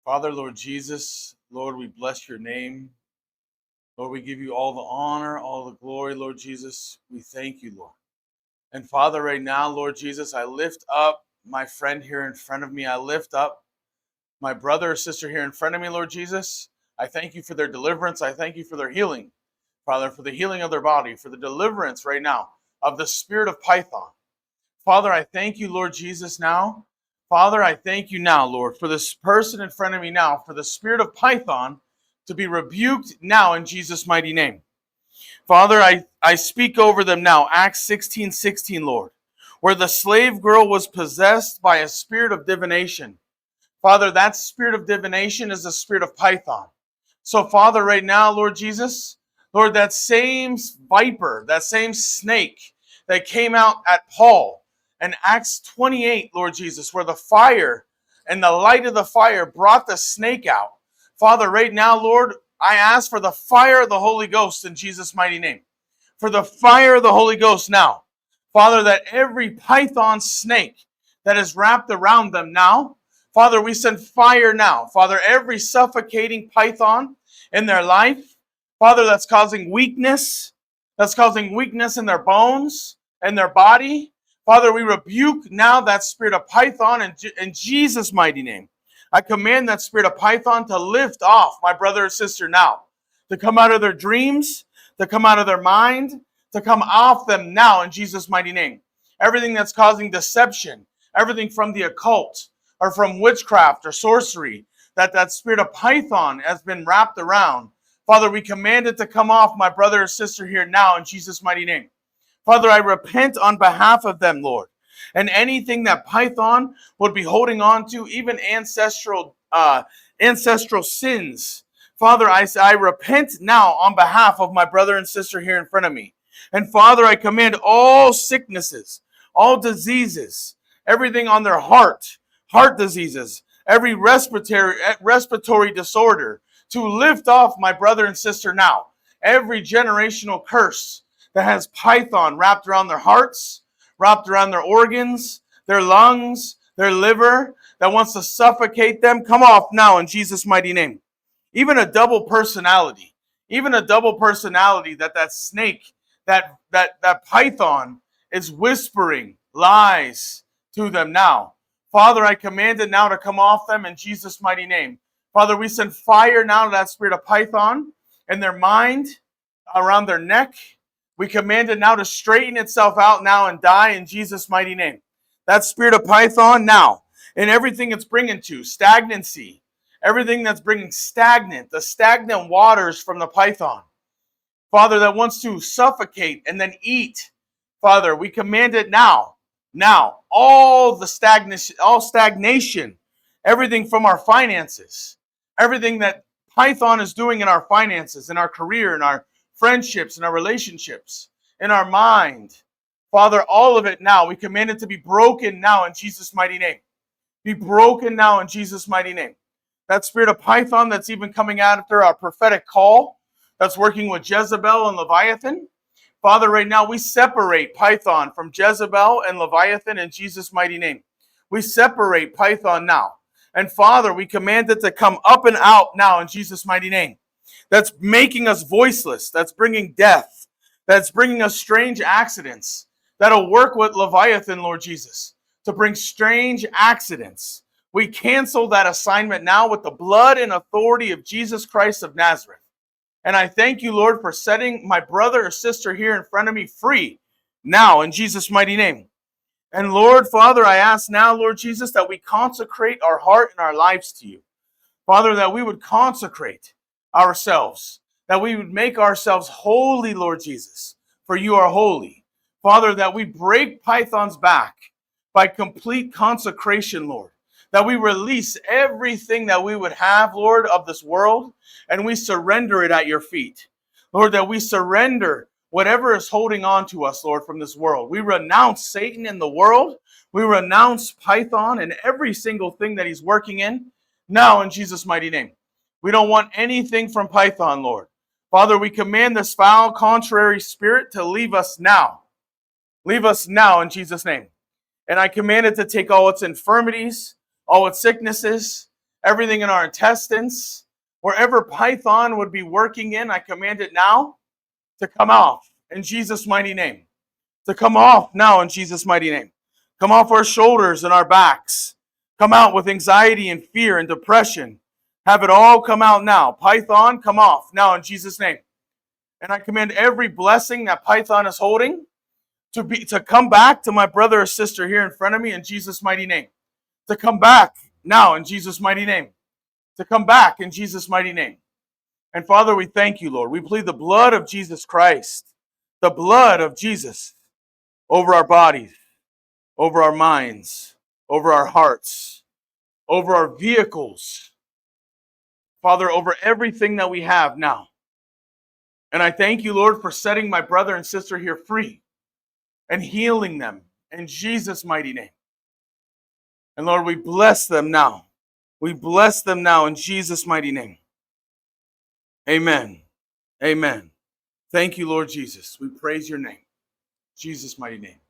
Father, Lord Jesus, Lord, we bless your name. Lord, we give you all the honor, all the glory, Lord Jesus. We thank you, Lord. And Father, right now, Lord Jesus, I lift up my friend here in front of me. I lift up my brother or sister here in front of me, Lord Jesus. I thank you for their deliverance. I thank you for their healing, Father, for the healing of their body, for the deliverance right now of the spirit of Python. Father, I thank you, Lord Jesus, now. Father, I thank you now, Lord, for this person in front of me now, for the spirit of Python to be rebuked now in Jesus' mighty name. Father, I speak over them now, Acts 16:16, Lord, where the slave girl was possessed by a spirit of divination. Father, that spirit of divination is the spirit of Python. So, Father, right now, Lord Jesus, Lord, that same viper, that same snake that came out at Paul in Acts 28, Lord Jesus, where the fire and the light of the fire brought the snake out. Father, right now, Lord, I ask for the fire of the Holy Ghost in Jesus' mighty name. For the fire of the Holy Ghost now. Father, that every python snake that is wrapped around them now, Father, we send fire now. Father, every suffocating python in their life, Father, that's causing weakness in their bones and their body. Father, we rebuke now that spirit of python in Jesus' mighty name. I command that spirit of python to lift off my brother or sister now, to come out of their dreams, to come out of their mind, to come off them now in Jesus' mighty name. Everything that's causing deception, everything from the occult or from witchcraft or sorcery, that spirit of python has been wrapped around. Father, we command it to come off my brother or sister here now in Jesus' mighty name. Father, I repent on behalf of them, Lord. And anything that Python would be holding on to, even ancestral sins. Father, I repent now on behalf of my brother and sister here in front of me. And Father, I command all sicknesses, all diseases, everything on their heart diseases, every respiratory disorder, to lift off my brother and sister now. Every generational curse that has python wrapped around their hearts, wrapped around their organs, their lungs, their liver, that wants to suffocate them, come off now in Jesus' mighty name. Even a double personality, that snake, that python is whispering lies to them now. Father, I command it now to come off them in Jesus' mighty name. Father, we send fire now to that spirit of python in their mind, around their neck. We command it now to straighten itself out now and die in Jesus' mighty name. That spirit of python now, and everything it's bringing to, stagnancy, everything that's bringing the stagnant waters from the python. Father, that wants to suffocate and then eat. Father, we command it now. Now, all stagnation, everything from our finances, everything that Python is doing in our finances, in our career, in our friendships, in our relationships, in our mind. Father, all of it now, we command it to be broken now in Jesus' mighty name. Be broken now in Jesus' mighty name. That spirit of Python that's even coming after our prophetic call, that's working with Jezebel and Leviathan. Father, right now we separate Python from Jezebel and Leviathan in Jesus' mighty name. We separate Python now. And Father, we command it to come up and out now in Jesus' mighty name. That's making us voiceless. That's bringing death. That's bringing us strange accidents. That'll work with Leviathan, Lord Jesus, to bring strange accidents. We cancel that assignment now with the blood and authority of Jesus Christ of Nazareth. And I thank you, Lord, for setting my brother or sister here in front of me free now in Jesus' mighty name. And Lord, Father, I ask now, Lord Jesus, that we consecrate our heart and our lives to you. Father, that we would consecrate ourselves, that we would make ourselves holy, Lord Jesus, for you are holy. Father, that we break Python's back by complete consecration, Lord. That we release everything that we would have, Lord, of this world, and we surrender it at your feet. Lord, that we surrender whatever is holding on to us, Lord, from this world. We renounce Satan in the world. We renounce Python and every single thing that he's working in now in Jesus' mighty name. We don't want anything from Python, Lord. Father, we command this foul, contrary spirit to leave us now. Leave us now in Jesus' name. And I command it to take all its infirmities, all its sicknesses, everything in our intestines, wherever python would be working in, I command it now to come off in Jesus' mighty name. To come off now in Jesus' mighty name. Come off our shoulders and our backs. Come out with anxiety and fear and depression. Have it all come out now. Python, come off now in Jesus' name. And I command every blessing that python is holding to come back to my brother or sister here in front of me in Jesus' mighty name. To come back now in Jesus' mighty name. To come back in Jesus' mighty name. And Father, we thank you, Lord. We plead the blood of Jesus Christ, the blood of Jesus over our bodies, over our minds, over our hearts, over our vehicles. Father, over everything that we have now. And I thank you, Lord, for setting my brother and sister here free and healing them in Jesus' mighty name. And Lord, we bless them now. We bless them now in Jesus' mighty name. Amen. Amen. Thank you, Lord Jesus. We praise your name. Jesus' mighty name.